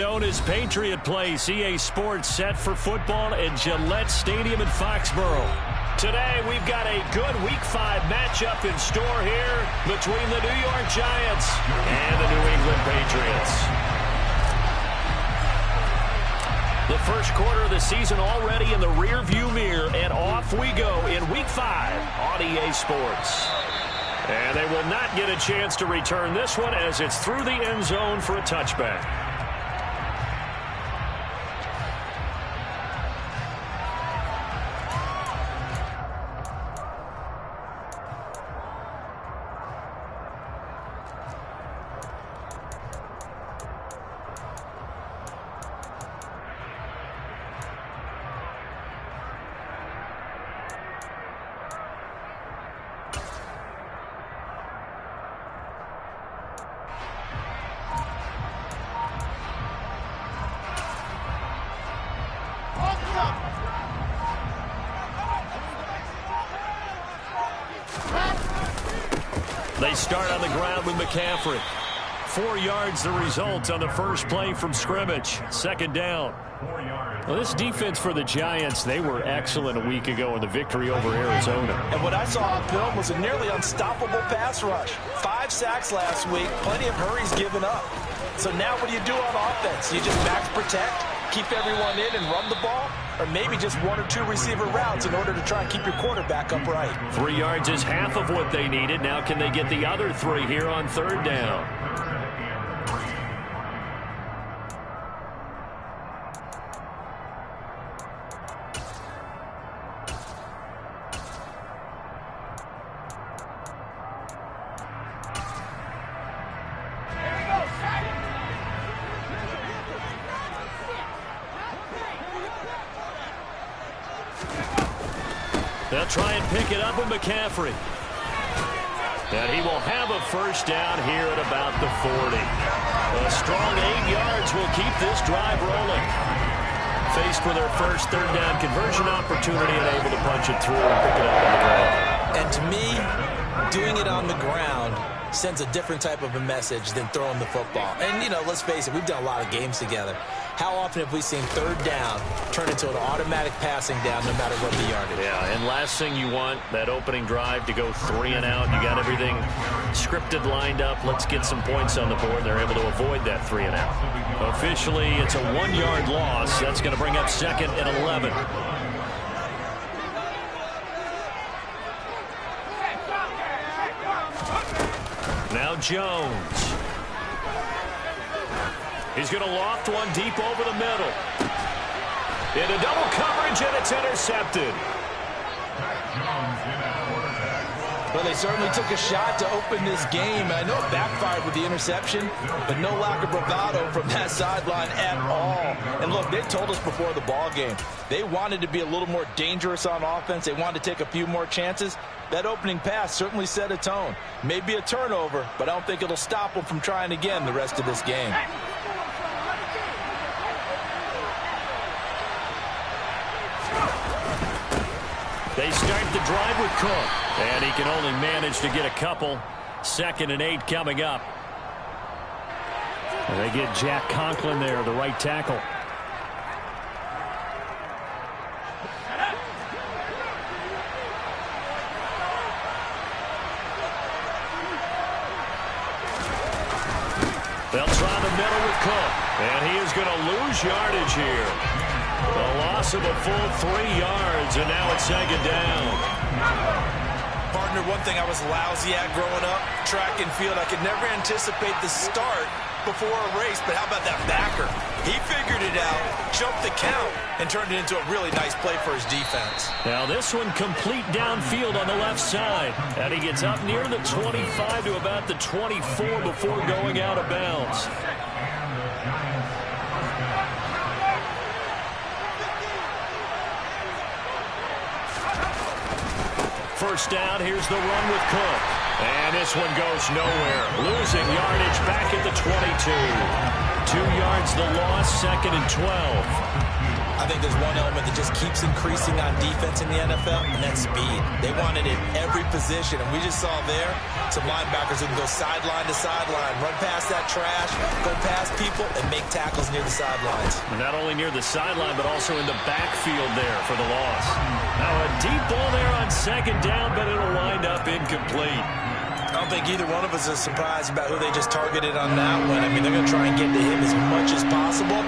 Known as Patriot Place, EA Sports set for football at Gillette Stadium in Foxborough. Today, we've got a good Week 5 matchup in store here between the New York Giants and the New England Patriots. The first quarter of the season already in the rearview mirror, and off we go in Week 5 on EA Sports. And they will not get a chance to return this one as it's through the end zone for a touchback. They start on the ground with McCaffrey. 4 yards the result on the first play from scrimmage. Second down. Well, this defense for the Giants, they were excellent a week ago in the victory over Arizona. And what I saw on film was a nearly unstoppable pass rush. 5 sacks last week, plenty of hurries given up. So now what do you do on offense? You just max protect, keep everyone in and run the ball? Or maybe just 1 or 2 receiver routes in order to try and keep your quarterback upright. 3 yards is half of what they needed. Now can they get the other 3 here on third down? They'll try and pick it up with McCaffrey. And he will have a first down here at about the 40. A strong 8 yards will keep this drive rolling. Faced with their first third down conversion opportunity and able to punch it through and pick it up on the ground. And to me, doing it on the ground sends a different type of a message than throwing the football. And, you know, let's face it, we've done a lot of games together. How often have we seen third down turn into an automatic passing down no matter what the yardage? Yeah, and last thing you want, that opening drive to go 3 and out. You got everything scripted, lined up. Let's get some points on the board. They're able to avoid that 3 and out. Officially, it's a 1-yard loss. That's going to bring up second and 11. Now Jones. He's going to loft one deep over the middle. Into double coverage, and it's intercepted. Well, they certainly took a shot to open this game. I know it backfired with the interception, but no lack of bravado from that sideline at all. And look, they told us before the ball game, they wanted to be a little more dangerous on offense. They wanted to take a few more chances. That opening pass certainly set a tone. Maybe a turnover, but I don't think it'll stop them from trying again the rest of this game. They start the drive with Cook, and he can only manage to get a couple. 2nd and 8 coming up. And they get Jack Conklin there, the right tackle. They'll try the middle with Cook, and he is going to lose yardage here. A loss of a full 3 yards, and now it's 2nd down. Partner, one thing I was lousy at growing up, track and field, I could never anticipate the start before a race, but how about that backer? He figured it out, jumped the count, and turned it into a really nice play for his defense. Now this one complete downfield on the left side, and he gets up near the 25 to about the 24 before going out of bounds. First down, here's the run with Cook. And this one goes nowhere. Losing yardage back at the 22. 2 yards the loss, 2nd and 12. I think there's one element that just keeps increasing on defense in the NFL, and that's speed. They want it in every position, and we just saw there some linebackers who can go sideline to sideline, run past that trash, go past people, and make tackles near the sidelines. And not only near the sideline, but also in the backfield there for the loss. Now a deep ball there on 2nd down, but it'll wind up incomplete. I don't think either one of us is surprised about who they just targeted on that one. I mean, they're going to try and get to him as much as possible.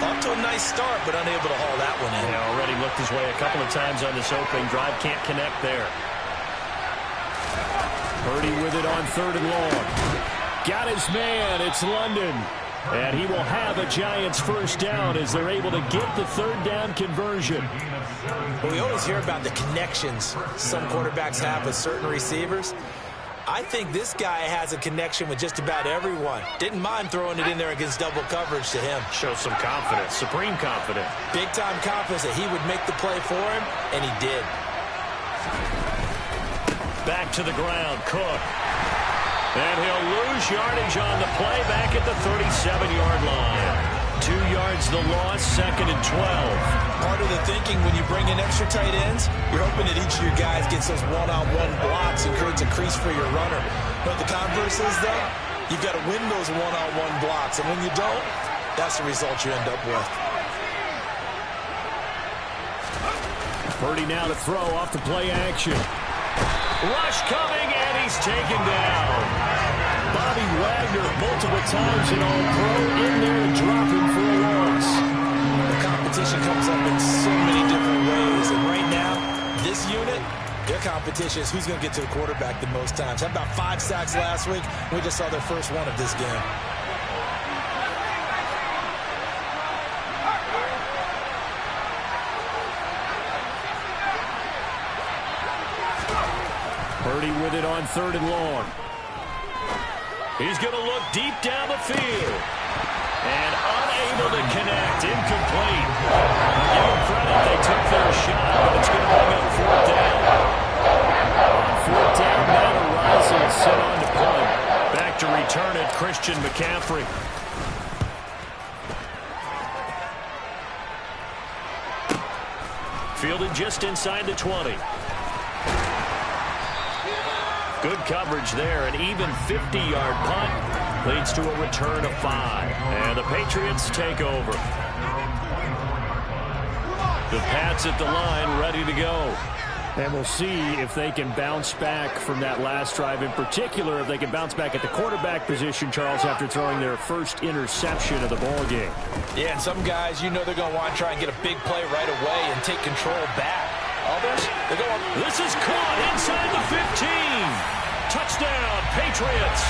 Off to a nice start, but unable to haul that one in. Yeah, already looked his way a couple of times on this opening drive. Can't connect there. Purdy with it on 3rd and long. Got his man. It's London. And he will have a Giants first down as they're able to get the 3rd down conversion. Well, we always hear about the connections some quarterbacks have with certain receivers. I think this guy has a connection with just about everyone. Didn't mind throwing it in there against double coverage to him. Shows some confidence, supreme confidence. Big-time confidence that he would make the play for him, and he did. Back to the ground, Cook. And he'll lose yardage on the play back at the 37-yard line. 2 yards the loss, 2nd and 12. Part of the thinking when you bring in extra tight ends, you're hoping that each of your guys gets those one-on-one blocks and creates a crease for your runner. But the converse is, though, you've got to win those one-on-one blocks. And when you don't, that's the result you end up with. Purdy now to throw off the play action. Rush coming, and he's taken down. Bobby Wagner multiple times in All-Pro in there and dropping for a loss. The competition comes up in so many different ways, and right now, this unit, their competition is who's going to get to the quarterback the most times. Had about 5 sacks last week. We just saw their first one of this game. Purdy with it on 3rd and long. He's going to look deep down the field. And unable to connect. Incomplete. Give them credit. They took their shot, but it's going to bring up 4th down. On 4th down, Matt Ariza is set on to punt. Back to return it, Christian McCaffrey. Fielded just inside the 20. Good coverage there. An even 50-yard punt leads to a return of 5. And the Patriots take over. The Pats at the line, ready to go. And we'll see if they can bounce back from that last drive. In particular, if they can bounce back at the quarterback position, Charles, after throwing their first interception of the ballgame. Yeah, and some guys, you know they're going to want to try and get a big play right away and take control back. Others, they're going, this is caught inside the 15. Touchdown, Patriots.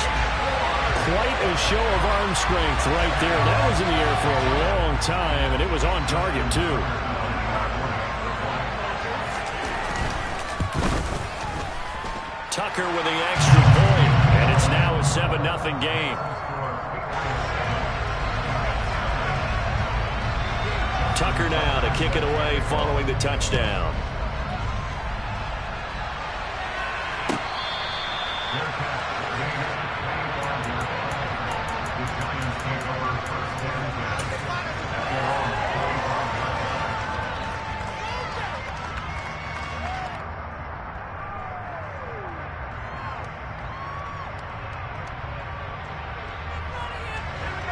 Quite a show of arm strength right there. That was in the air for a long time, and it was on target, too. Tucker with the extra point, and it's now a 7-0 game. Tucker now to kick it away following the touchdown.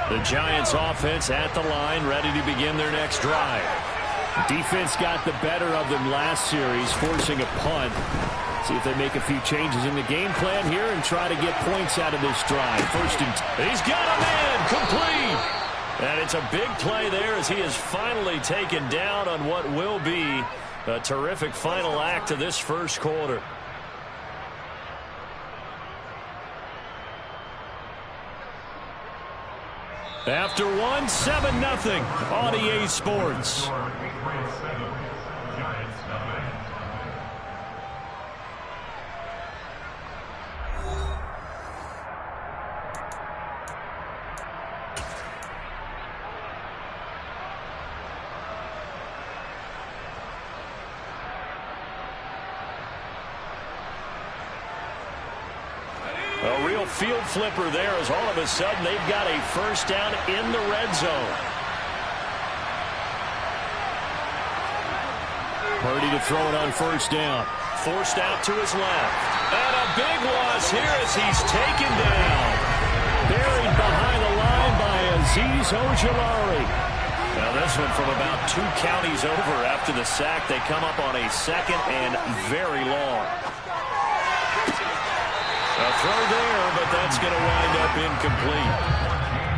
The Giants offense at the line, ready to begin their next drive. Defense got the better of them last series, forcing a punt. See if they make a few changes in the game plan here and try to get points out of this drive. First and he's got a man, complete. And it's a big play there as he is finally taken down on what will be a terrific final act of this first quarter. After one, 7-0 on EA Sports. A real a field flipper there as all of a sudden they've got a first down in the red zone. Purdy to throw it on first down. Forced out to his left. And a big loss here as he's taken down. Buried behind the line by Azeez Ojulari. Now this one from about 2 counties over after the sack. They come up on a second and very long. A throw there, but that's going to wind up incomplete.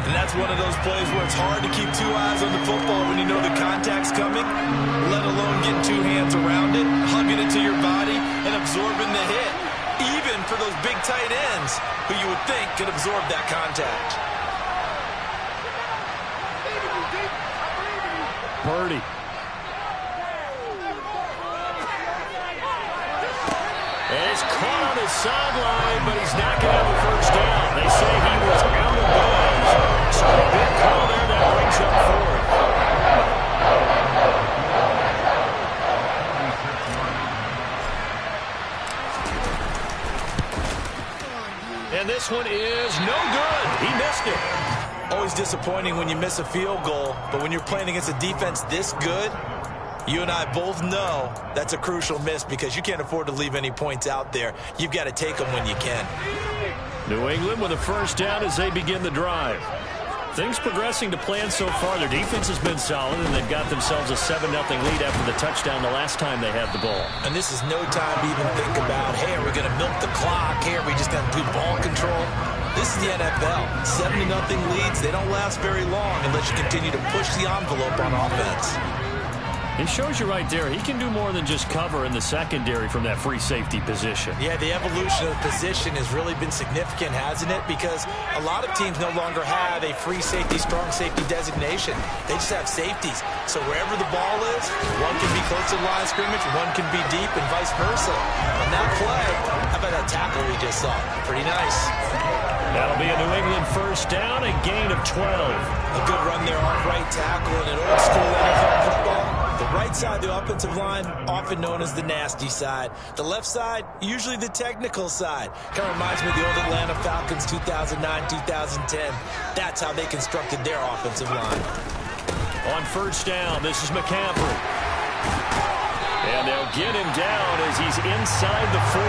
And that's one of those plays where it's hard to keep 2 eyes on the football when you know the contact's coming, let alone getting 2 hands around it, hugging it to your body, and absorbing the hit, even for those big tight ends who you would think could absorb that contact. Purdy. And he's caught on his sideline, but he's not going to have a first down. They say he was out of bounds. So a big call there that brings up 4th. And this one is no good. He missed it. Always disappointing when you miss a field goal, but when you're playing against a defense this good, you and I both know that's a crucial miss because you can't afford to leave any points out there. You've got to take them when you can. New England with a first down as they begin the drive. Things progressing to plan so far. Their defense has been solid, and they've got themselves a 7-0 lead after the touchdown the last time they had the ball. And this is no time to even think about, hey, are we going to milk the clock? Hey, are we just going to do ball control? This is the NFL. 7-0 leads, they don't last very long unless you continue to push the envelope on offense. He shows you right there, he can do more than just cover in the secondary from that free safety position. Yeah, the evolution of the position has really been significant, hasn't it? Because a lot of teams no longer have a free safety, strong safety designation. They just have safeties. So wherever the ball is, one can be close to the line of scrimmage, one can be deep, and vice versa. On that play, how about that tackle we just saw? Pretty nice. That'll be a New England first down, a gain of 12. A good run there off right tackle in an old school NFL football. The right side, the offensive line, often known as the nasty side. The left side, usually the technical side. Kind of reminds me of the old Atlanta Falcons 2009-2010. That's how they constructed their offensive line. On first down, this is McCaffrey. And they'll get him down as he's inside the 40.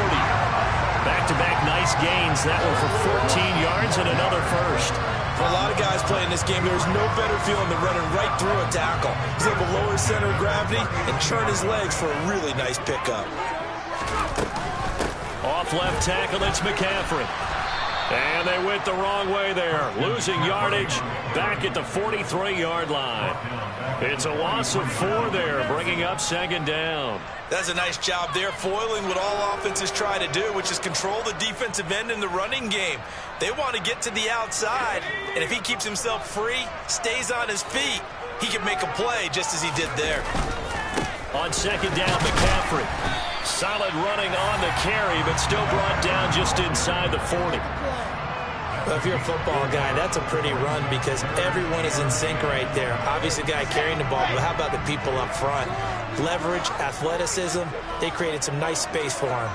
Back-to-back nice gains. That one for 14 yards and another first. For a lot of guys playing this game, there's no better feeling than running right through a tackle. He's able to lower his center of gravity and churn his legs for a really nice pickup. Off left tackle, it's McCaffrey. And they went the wrong way there. Losing yardage back at the 43-yard line. It's a loss of 4 there, bringing up second down. That's a nice job there, foiling what all offenses try to do, which is control the defensive end in the running game. They want to get to the outside, and if he keeps himself free, stays on his feet, he can make a play just as he did there. On second down, McCaffrey. Solid running on the carry, but still brought down just inside the 40. Well, if you're a football guy, that's a pretty run because everyone is in sync right there. Obviously, the guy carrying the ball, but how about the people up front? Leverage, athleticism, they created some nice space for him.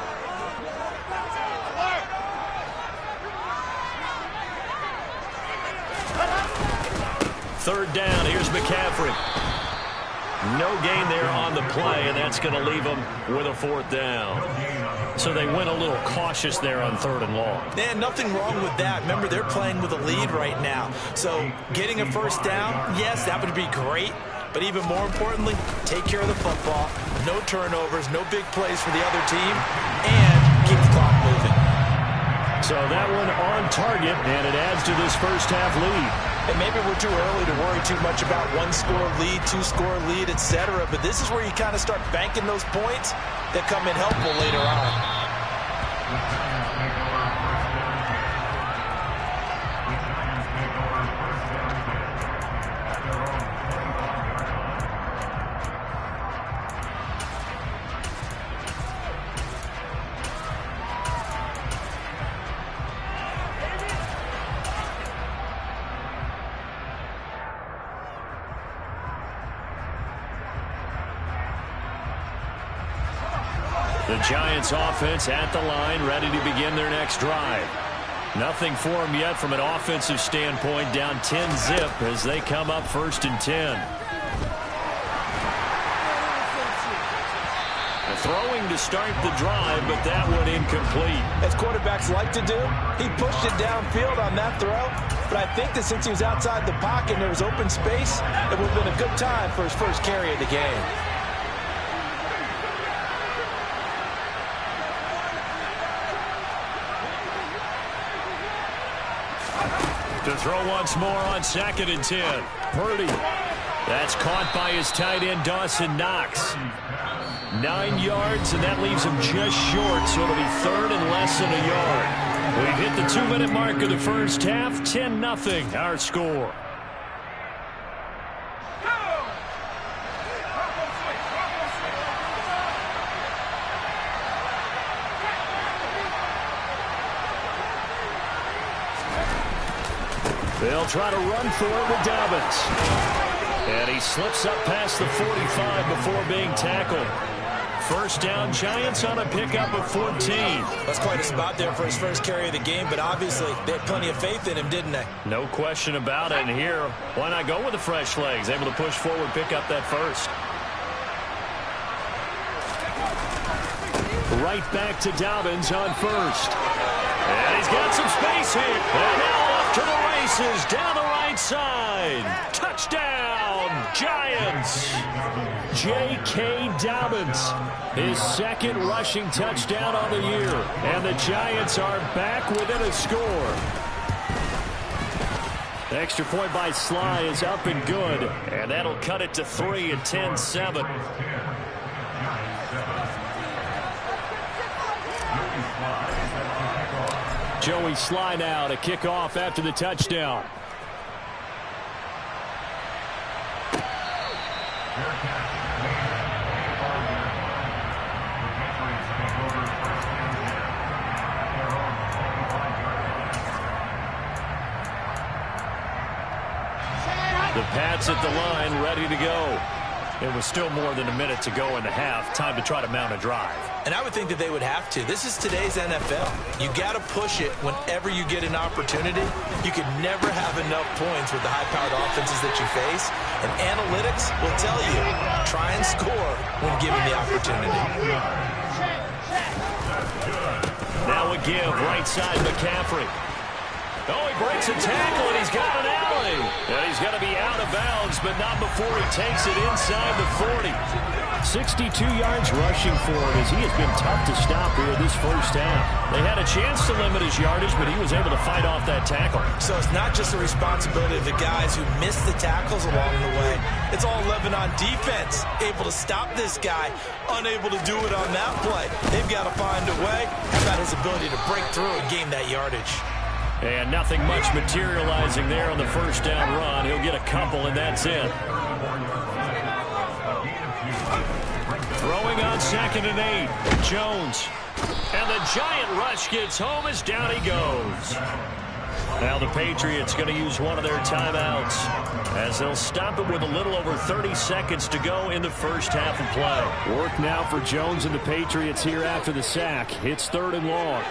Third down, here's McCaffrey. No gain there on the play, and that's going to leave them with a 4th down. So they went a little cautious there on 3rd and long. Man, nothing wrong with that. Remember, they're playing with a lead right now. So getting a first down, yes, that would be great. But even more importantly, take care of the football. No turnovers, no big plays for the other team, and keep the clock moving. So that one on target, and it adds to this first half lead. And maybe we're too early to worry too much about 1-score lead, 2-score lead, etc. But this is where you kind of start banking those points that come in helpful later on. The Giants offense at the line, ready to begin their next drive. Nothing for them yet from an offensive standpoint. Down 10-zip as they come up 1st and 10. Throwing to start the drive, but that one incomplete. As quarterbacks like to do, he pushed it downfield on that throw. But I think that since he was outside the pocket and there was open space, it would have been a good time for his first carry of the game. To throw once more on 2nd and 10. Purdy. That's caught by his tight end, Dawson Knox. 9 yards, and that leaves him just short, so it'll be 3rd and less than a yard. We've hit the 2-minute mark of the first half. 10-0, our score. They'll try to run for it with Dobbins. And he slips up past the 45 before being tackled. First down, Giants on a pickup of 14. That's quite a spot there for his first carry of the game, but obviously they had plenty of faith in him, didn't they? No question about it. And here, why not go with the fresh legs? Able to push forward, pick up that first. Right back to Dobbins on 1st. And he's got some space here. And now off to the races down the right side. Touchdown, Giants. J.K. Dobbins, his 2nd rushing touchdown on the year. And the Giants are back within a score. The extra point by Sly is up and good. And that'll cut it to 3 at 10-7. Joey Sly now to kick off after the touchdown. The Pats at the line, ready to go. It was still more than a minute to go in the half. Time to try to mount a drive. And I would think that they would have to. This is today's NFL. You got to push it whenever you get an opportunity. You could never have enough points with the high-powered offenses that you face. And analytics will tell you, try and score when given the opportunity. Now a give, right side, McCaffrey. Oh, he breaks a tackle, and he's got an alley. And he's going to be out of bounds, but not before he takes it inside the 40. 62 yards rushing for him as he has been tough to stop here this first half. They had a chance to limit his yardage, but he was able to fight off that tackle. So it's not just the responsibility of the guys who missed the tackles along the way. It's all 11 on defense, able to stop this guy, unable to do it on that play. They've got to find a way. How about his ability to break through and gain that yardage? And nothing much materializing there on the first down run. He'll get a couple, and that's it. Throwing on 2nd and 8. Jones. And the giant rush gets home as down he goes. Now the Patriots going to use one of their timeouts as they'll stop it with a little over 30 seconds to go in the first half of play. Work now for Jones and the Patriots here after the sack. It's 3rd and long.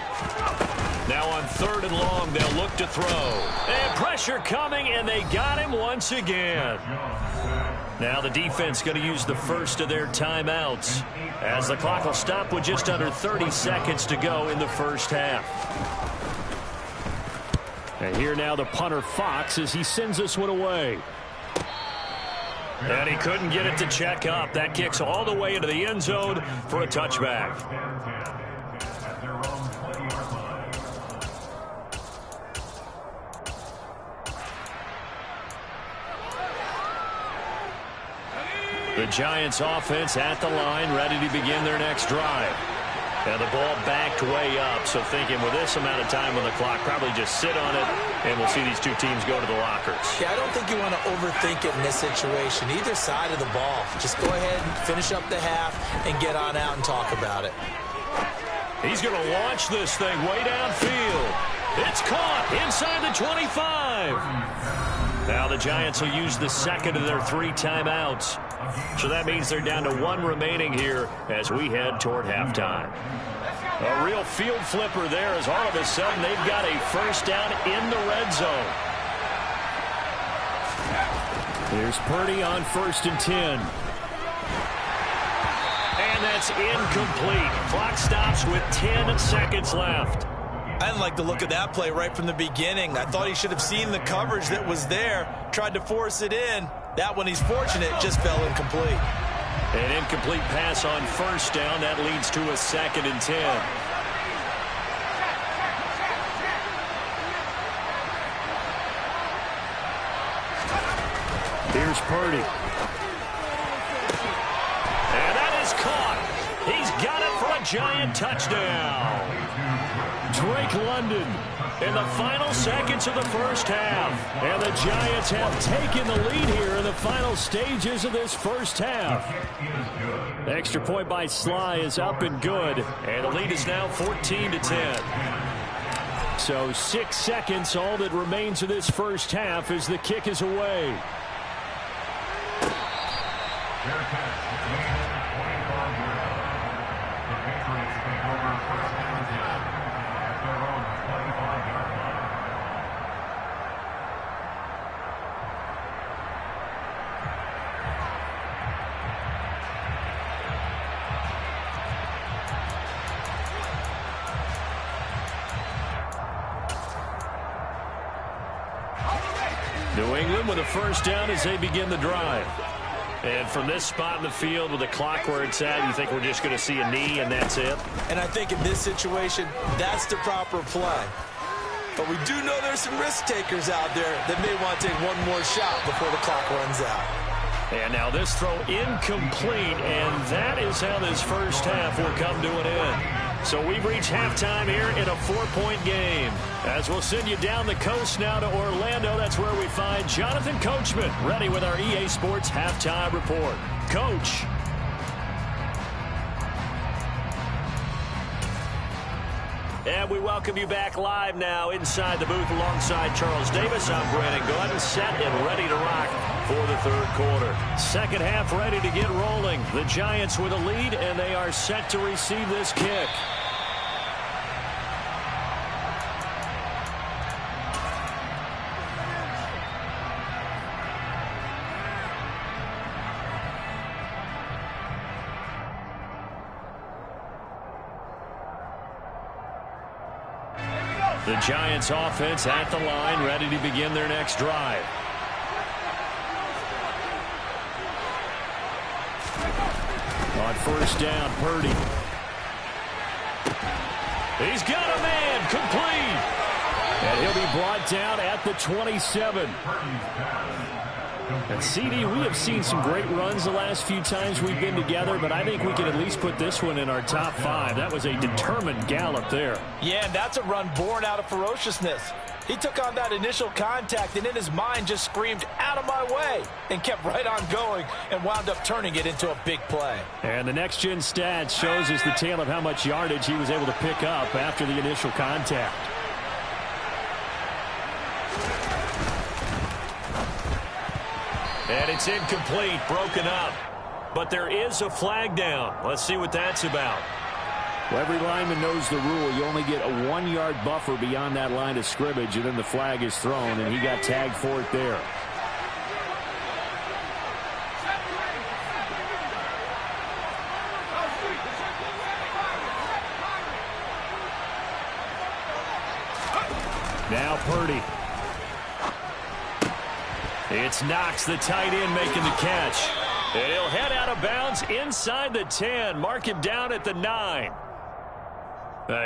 Now on 3rd and long, they'll look to throw. And pressure coming, and they got him once again. Now the defense going to use the first of their timeouts as the clock will stop with just under 30 seconds to go in the first half. And here now the punter Fox as he sends this one away. And he couldn't get it to check up. That kicks all the way into the end zone for a touchback. The Giants offense at the line, ready to begin their next drive. And the ball backed way up, so thinking with this amount of time on the clock, probably just sit on it, and we'll see these two teams go to the lockers. Yeah, I don't think you want to overthink it in this situation. Either side of the ball. Just go ahead and finish up the half and get on out and talk about it. He's going to launch this thing way downfield. It's caught inside the 25. Now the Giants will use the second of their 3 timeouts. So that means they're down to 1 remaining here as we head toward halftime. A real field flipper there as all of a sudden they've got a first down in the red zone. Here's Purdy on 1st and 10. And that's incomplete. Clock stops with 10 seconds left. I didn't like the look of that play right from the beginning. I thought he should have seen the coverage that was there, tried to force it in. That one, he's fortunate, just fell incomplete. An incomplete pass on 1st down. That leads to a 2nd and 10. Here's Purdy. And that is caught. He's got it for a giant touchdown. Drake London in the final seconds of the first half. And the Giants have taken the lead here in the final stages of this first half. Extra point by Sly is up and good. And the lead is now 14-10. So 6 seconds, all that remains of this first half as the kick is away. New England with a first down as they begin the drive. And from this spot in the field with the clock where it's at, you think we're just going to see a knee and that's it? And I think in this situation, that's the proper play. But we do know there's some risk takers out there that may want to take one more shot before the clock runs out. And now this throw incomplete, and that is how this first half will come to an end. So we've reached halftime here in a 4-point game. As we'll send you down the coast now to Orlando, that's where we find Jonathan Coachman ready with our EA Sports Halftime Report. Coach. And we welcome you back live now inside the booth alongside Charles Davis. I'm Brandon Gordon, set and ready to rock for the third quarter. Second half ready to get rolling. The Giants with a lead, and they are set to receive this kick. The Giants offense at the line, ready to begin their next drive. On first down, Purdy. He's got a man, complete. And he'll be brought down at the 27. And CD, we have seen some great runs the last few times we've been together, but I think we can at least put this one in our top 5. That was a determined gallop there. Yeah, and that's a run born out of ferociousness. He took on that initial contact and in his mind just screamed, "Out of my way," and kept right on going and wound up turning it into a big play. And the next-gen stats shows us the tale of how much yardage he was able to pick up after the initial contact. And it's incomplete, broken up. But there is a flag down. Let's see what that's about. Well, every lineman knows the rule. You only get a 1-yard buffer beyond that line of scrimmage, and then the flag is thrown, and he got tagged for it there. Now Purdy. It's Knox, the tight end, making the catch. And he'll head out of bounds inside the 10. Mark him down at the 9.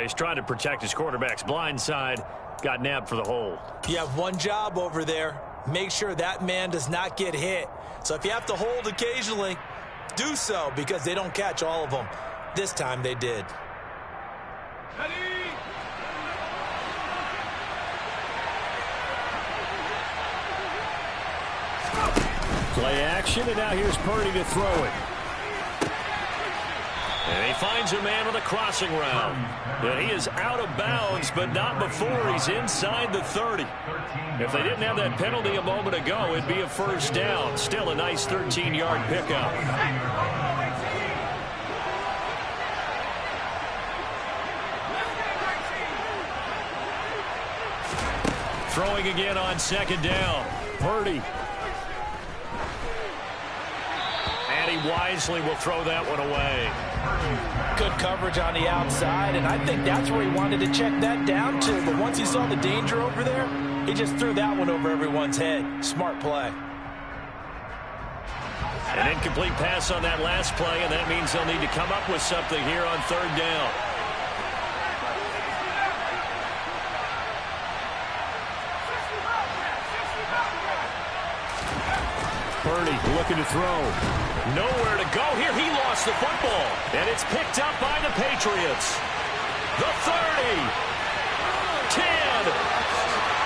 He's trying to protect his quarterback's blind side. Got nabbed for the hold. You have one job over there. Make sure that man does not get hit. So if you have to hold occasionally, do so, because they don't catch all of them. This time they did. Play action, and now here's Purdy to throw it. And he finds a man with a crossing route. And he is out of bounds, but not before he's inside the 30. If they didn't have that penalty a moment ago, it'd be a first down. Still a nice 13-yard pickup. Throwing again on second down. Purdy. And he wisely will throw that one away. Good coverage on the outside, and I think that's where he wanted to check that down to. But once he saw the danger over there, he just threw that one over everyone's head. Smart play. An incomplete pass on that last play, and that means they'll need to come up with something here on third down. Purdy looking to throw. Nowhere to go here. He lost the football. And it's picked up by the Patriots. The 30. 10.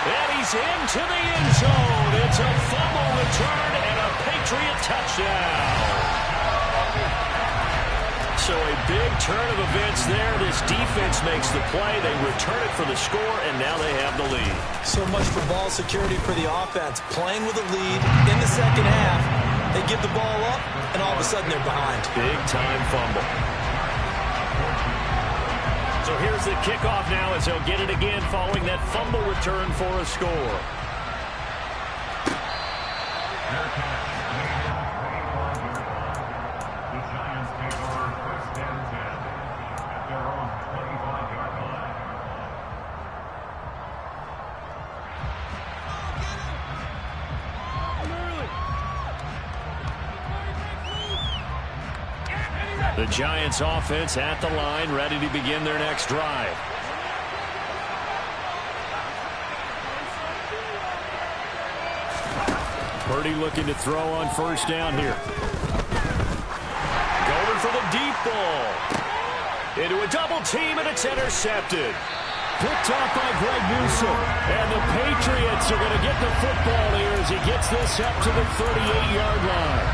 And he's into the end zone. It's a fumble return and a Patriot touchdown. So a big turn of events there. This defense makes the play. They return it for the score, and now they have the lead. So much for ball security for the offense. Playing with a lead in the second half. They give the ball up, and all of a sudden they're behind. Big-time fumble. So here's the kickoff now as they'll get it again following that fumble return for a score. The Giants offense at the line, ready to begin their next drive. Purdy looking to throw on first down here. Going for the deep ball. Into a double team, and it's intercepted. Picked off by Greg Newsome. And the Patriots are going to get the football here as he gets this up to the 38-yard line.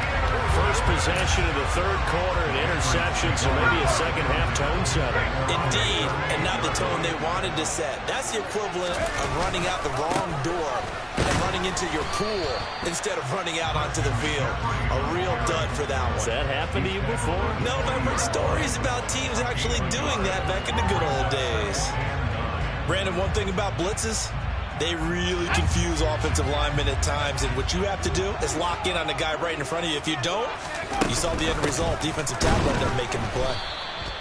First possession of the third quarter, an interception, so maybe a second-half tone setter. Indeed, and not the tone they wanted to set. That's the equivalent of running out the wrong door and running into your pool instead of running out onto the field. A real dud for that one. Has that happened to you before? No, I've heard stories about teams actually doing that back in the good old days. Brandon, one thing about blitzes, they really confuse offensive linemen at times, and what you have to do is lock in on the guy right in front of you. If you don't, you saw the end result. Defensive tackle ended up making the play.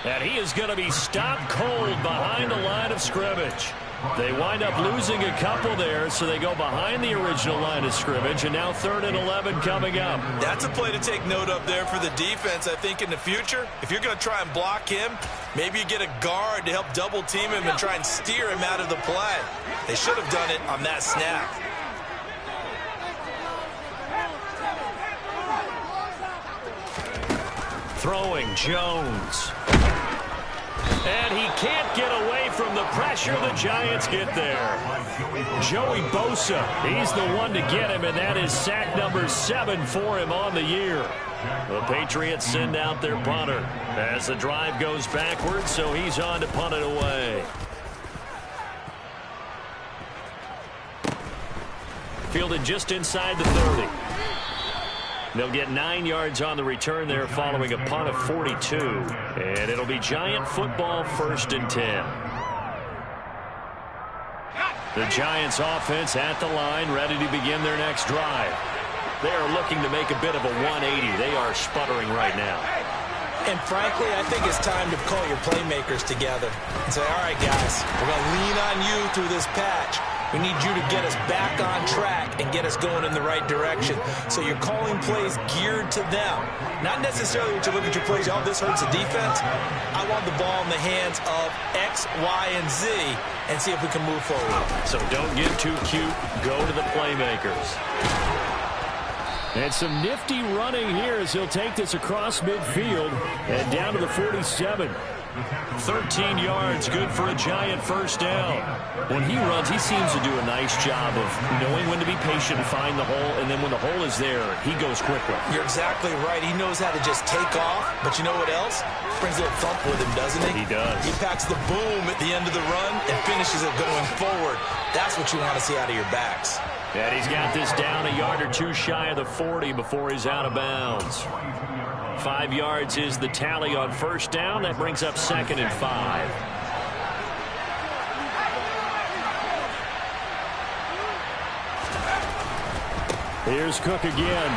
And he is going to be stopped cold behind the line of scrimmage. They wind up losing a couple there, so they go behind the original line of scrimmage, and now 3rd and 11 coming up. That's a play to take note of there for the defense, I think, in the future. If you're going to try and block him, maybe you get a guard to help double team him and try and steer him out of the play. They should have done it on that snap. Throwing Jones. And he can't get away from the pressure. The Giants get there. Joey Bosa, he's the one to get him, and that is sack number 7 for him on the year. The Patriots send out their punter as the drive goes backwards, so he's on to punt it away. Fielded just inside the 30. They'll get 9 yards on the return there following a punt of 42. And it'll be Giant football, 1st and 10. The Giants offense at the line, ready to begin their next drive. They are looking to make a bit of a 180. They are sputtering right now. And frankly, I think it's time to call your playmakers together and say, all right, guys, we're going to lean on you through this patch. We need you to get us back on track and get us going in the right direction. So you're calling plays geared to them. Not necessarily when you look at your plays, oh, this hurts the defense. I want the ball in the hands of X, Y, and Z and see if we can move forward. So don't get too cute. Go to the playmakers. And some nifty running here as he'll take this across midfield and down to the 47. 13 yards, good for a Giant first down. When he runs, he seems to do a nice job of knowing when to be patient and find the hole, and then when the hole is there, he goes quickly. You're exactly right. He knows how to just take off, but you know what else? Brings a little thump with him, doesn't he? He does. He packs the boom at the end of the run and finishes it going forward. That's what you want to see out of your backs. And he's got this down a yard or two shy of the 40 before he's out of bounds. 5 yards is the tally on first down. That brings up 2nd and 5. Here's Cook again.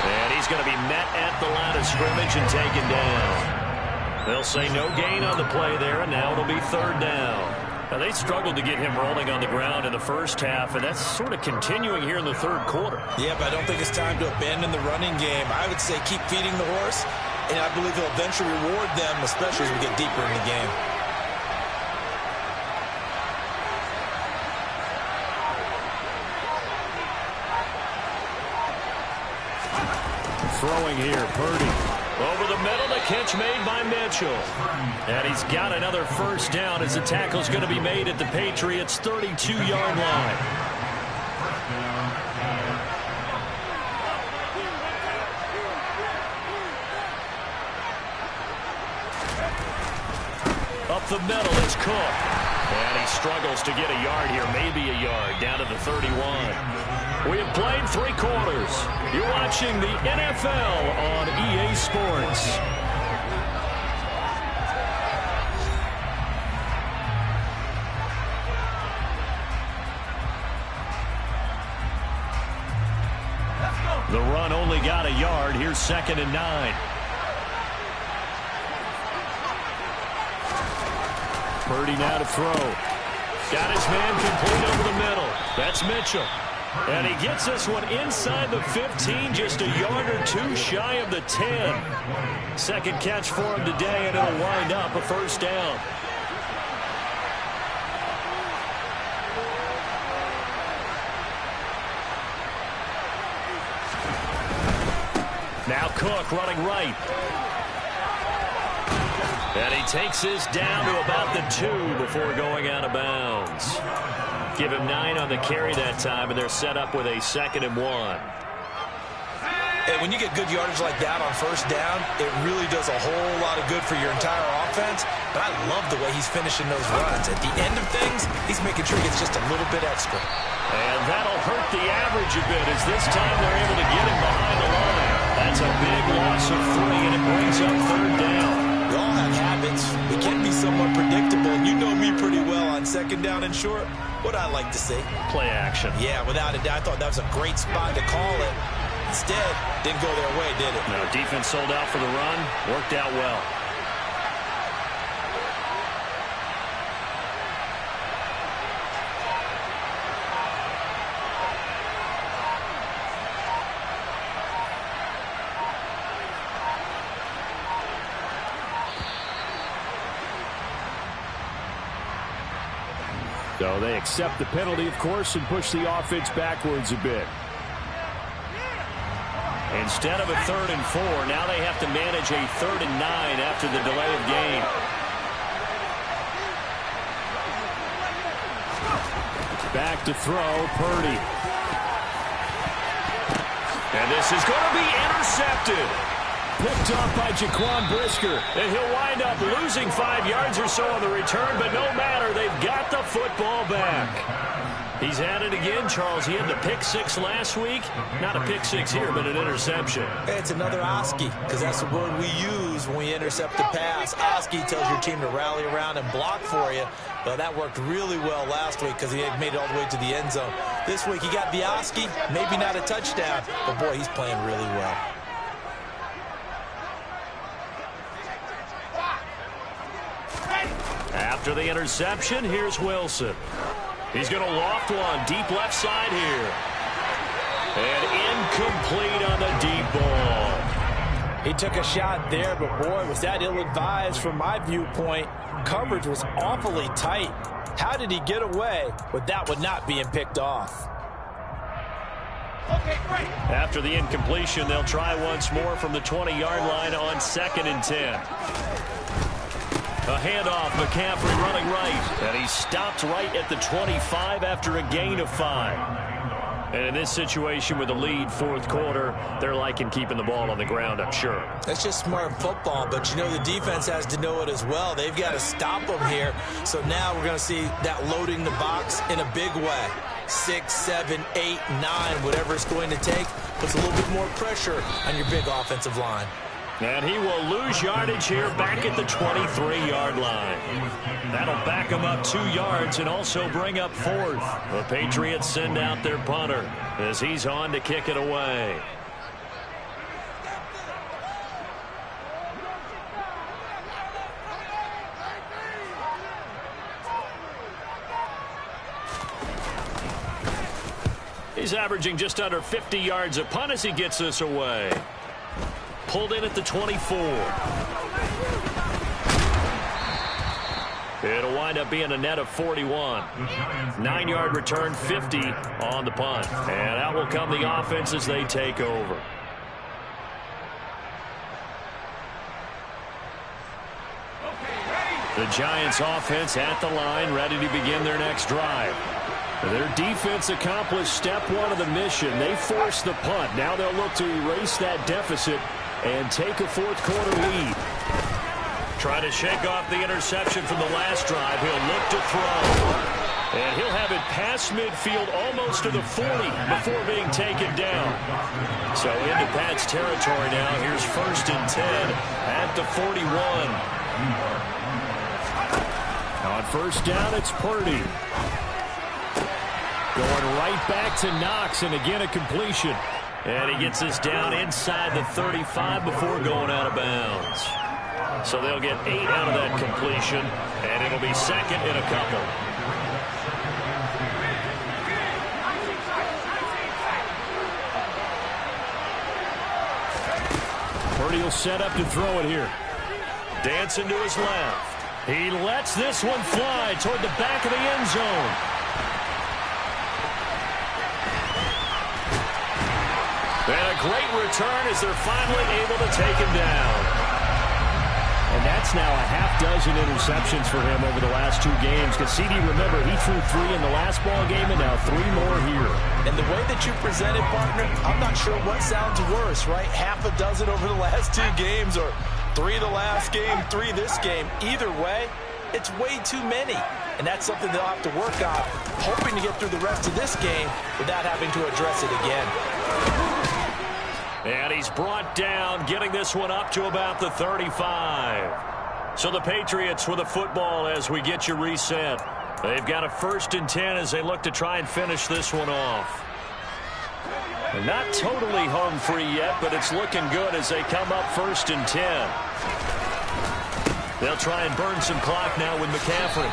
And he's going to be met at the line of scrimmage and taken down. They'll say no gain on the play there, and now it'll be third down. Now, they struggled to get him rolling on the ground in the first half, and that's sort of continuing here in the third quarter. Yeah, but I don't think it's time to abandon the running game. I would say keep feeding the horse, and I believe he'll eventually reward them, especially as we get deeper in the game. Throwing here, Purdy. Over the middle, the catch made by Mitchell. And he's got another first down as the tackle's going to be made at the Patriots' 32-yard line. Up the middle is Cook. And he struggles to get a yard here, maybe a yard, down to the 31. We have played 3 quarters. You're watching the NFL on EA Sports. The run only got a yard. Here's 2nd and 9. Purdy now to throw. Got his man complete over the middle. That's Mitchell. And he gets this one inside the 15, just a yard or 2 shy of the 10. Second catch for him today, and it'll wind up a first down. Now Cook running right. And he takes this down to about the 2 before going out of bounds. Give him 9 on the carry that time, and they're set up with a 2nd and 1. And when you get good yardage like that on first down, it really does a whole lot of good for your entire offense. But I love the way he's finishing those runs. At the end of things, he's making sure he gets just a little bit extra. And that'll hurt the average a bit as this time they're able to get him behind the line. That's a big loss of 3, and it brings up third down. We all have habits. We can be somewhat predictable. And you know me pretty well on 2nd down and short. What I like to see. Play action. Yeah, without a doubt. I thought that was a great spot to call it. Instead, didn't go their way, did it? No, defense sold out for the run. Worked out well. So they accept the penalty, of course, and push the offense backwards a bit. Instead of a 3rd and 4, now they have to manage a 3rd and 9 after the delay of game. Back to throw, Purdy. And this is going to be intercepted. Picked off by Jaquan Brisker. And he'll wind up losing 5 yards or so on the return, but no matter, they've got the football back. He's at it again, Charles. He had the pick 6 last week. Not a pick 6 here, but an interception. It's another Oski, because that's the word we use when we intercept the pass. Oski tells your team to rally around and block for you. Well, that worked really well last week because he had made it all the way to the end zone. This week he got the Oski, maybe not a touchdown, but boy, he's playing really well. After the interception, here's Wilson. He's going to loft one deep left side here. And incomplete on the deep ball. He took a shot there, but boy, was that ill-advised from my viewpoint. Coverage was awfully tight. How did he get away with that one not being picked off? Okay, after the incompletion, they'll try once more from the 20-yard line on 2nd and 10. A handoff, McCaffrey running right. And he stopped right at the 25 after a gain of 5. And in this situation with the lead, 4th quarter, they're liking keeping the ball on the ground, I'm sure. That's just smart football, but you know the defense has to know it as well. They've got to stop them here. So now we're going to see that loading the box in a big way. 6, 7, 8, 9, whatever it's going to take, puts a little bit more pressure on your big offensive line. And he will lose yardage here back at the 23-yard line. That'll back him up 2 yards and also bring up 4th. The Patriots send out their punter as he's on to kick it away. He's averaging just under 50 yards a punt as he gets this away. Pulled in at the 24. It'll wind up being a net of 41. 9-yard return, 50 on the punt. And out will come the offense as they take over. The Giants offense at the line, ready to begin their next drive. Their defense accomplished step 1 of the mission. They forced the punt. Now they'll look to erase that deficit and take a 4th quarter lead. Trying to shake off the interception from the last drive. He'll look to throw. And he'll have it past midfield almost to the 40 before being taken down. So into Pat's territory now. Here's 1st and 10 at the 41. On 1st down, it's Purdy. Going right back to Knox, and again a completion. And he gets this down inside the 35 before going out of bounds. So they'll get 8 out of that completion, and it'll be 2nd and a couple. Purdy will set up to throw it here. Dancing to his left. He lets this one fly toward the back of the end zone. And a great return as they're finally able to take him down. And that's now a half-dozen interceptions for him over the last 2 games. Because CD, remember, he threw 3 in the last ball game and now 3 more here. And the way that you presented, partner, I'm not sure what sounds worse, right? Half a dozen over the last 2 games, or 3 the last game, 3 this game. Either way, it's way too many. And that's something they'll have to work on, hoping to get through the rest of this game without having to address it again. And he's brought down, getting this one up to about the 35. So the Patriots with the football as we get you reset. They've got a 1st and 10 as they look to try and finish this one off. And not totally home free yet, but it's looking good as they come up 1st and 10. They'll try and burn some clock now with McCaffrey.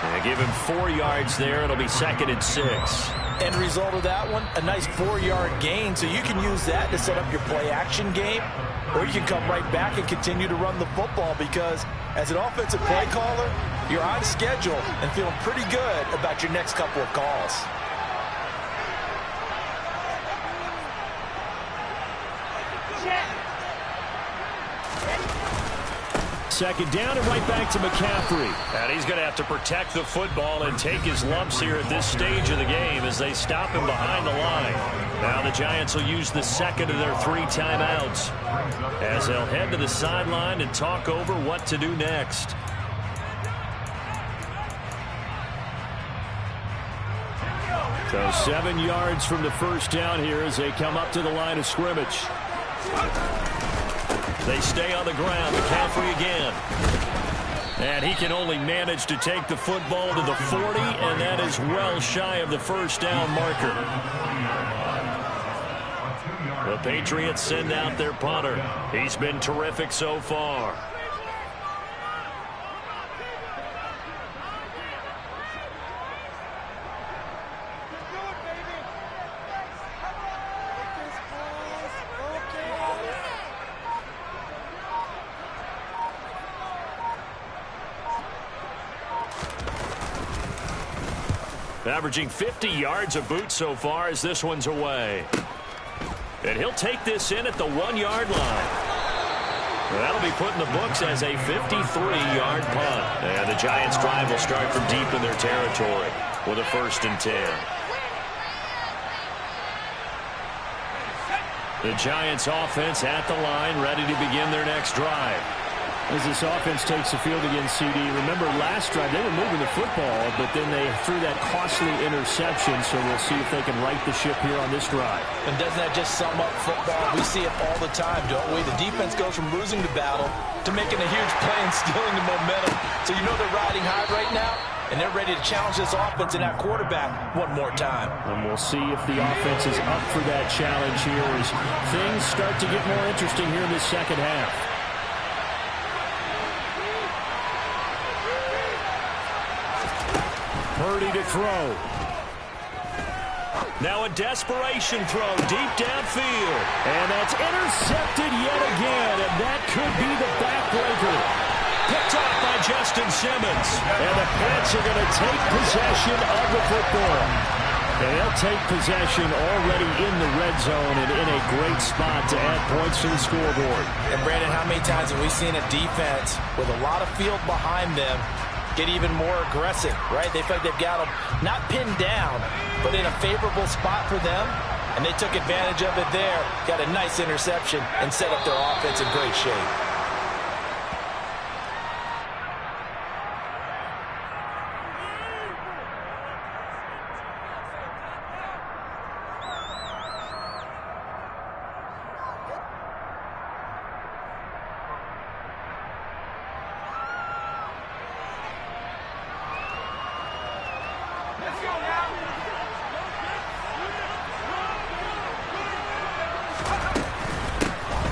And give him 4 yards there. It'll be 2nd and 6. End result of that one, a nice 4-yard gain. So you can use that to set up your play-action game, or you can come right back and continue to run the football, because as an offensive play caller, you're on schedule and feeling pretty good about your next couple of calls. Second down and right back to McCaffrey. And he's going to have to protect the football and take his lumps here at this stage of the game as they stop him behind the line. Now the Giants will use the 2nd of their 3 timeouts as they'll head to the sideline and talk over what to do next. So 7 yards from the 1st down here as they come up to the line of scrimmage. They stay on the ground. McCaffrey again. And he can only manage to take the football to the 40, and that is well shy of the 1st down marker. The Patriots send out their punter. He's been terrific so far. Averaging 50 yards a boot so far as this one's away. And he'll take this in at the 1-yard line. That'll be put in the books as a 53-yard punt. And the Giants' drive will start from deep in their territory with a 1st and 10. The Giants' offense at the line, ready to begin their next drive. As this offense takes the field against CD, remember last drive they were moving the football, but then they threw that costly interception, so we'll see if they can right the ship here on this drive. And doesn't that just sum up football? We see it all the time, don't we? The defense goes from losing the battle to making a huge play and stealing the momentum. So you know they're riding high right now, and they're ready to challenge this offense and that quarterback one more time. And we'll see if the offense is up for that challenge here as things start to get more interesting here in this second half. Purdy to throw. Now a desperation throw deep downfield. And that's intercepted yet again, and that could be the backbreaker. Picked off by Justin Simmons. And the Pats are going to take possession of the football. And they'll take possession already in the red zone and in a great spot to add points to the scoreboard. And Brandon, how many times have we seen a defense with a lot of field behind them get even more aggressive, right? They feel like they've got them not pinned down, but in a favorable spot for them, and they took advantage of it there, got a nice interception, and set up their offense in great shape.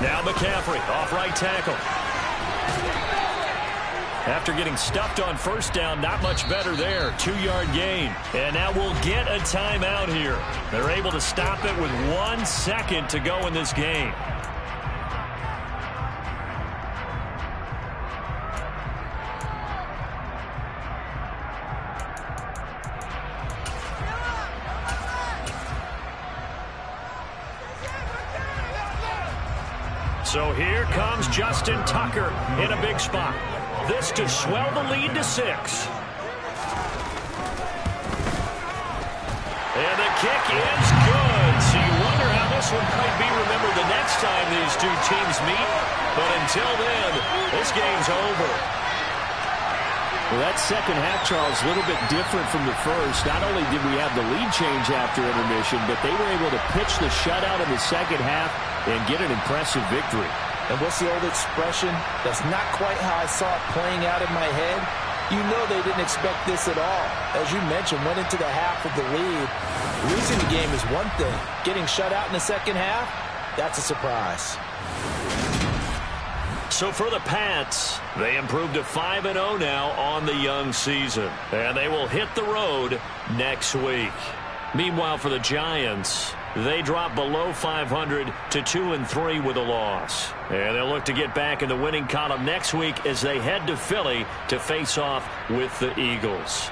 Now McCaffrey off right tackle. After getting stuffed on first down, not much better there. 2-yard gain. And now we'll get a timeout here. They're able to stop it with 1 second to go in this game. So here comes Justin Tucker in a big spot. This to swell the lead to 6. And the kick is good. So you wonder how this one might be remembered the next time these two teams meet. But until then, this game's over. Well, that second half, Charles, a little bit different from the first. Not only did we have the lead change after intermission, but they were able to pitch the shutout in the second half and get an impressive victory. And what's the old expression? That's not quite how I saw it playing out in my head. You know they didn't expect this at all. As you mentioned, went into the half with the lead. Losing the game is one thing. Getting shut out in the second half, that's a surprise. So for the Pats, they improved to 5-0 now on the young season. And they will hit the road next week. Meanwhile, for the Giants, they drop below 500 to 2-3 with a loss. And they'll look to get back in the winning column next week as they head to Philly to face off with the Eagles.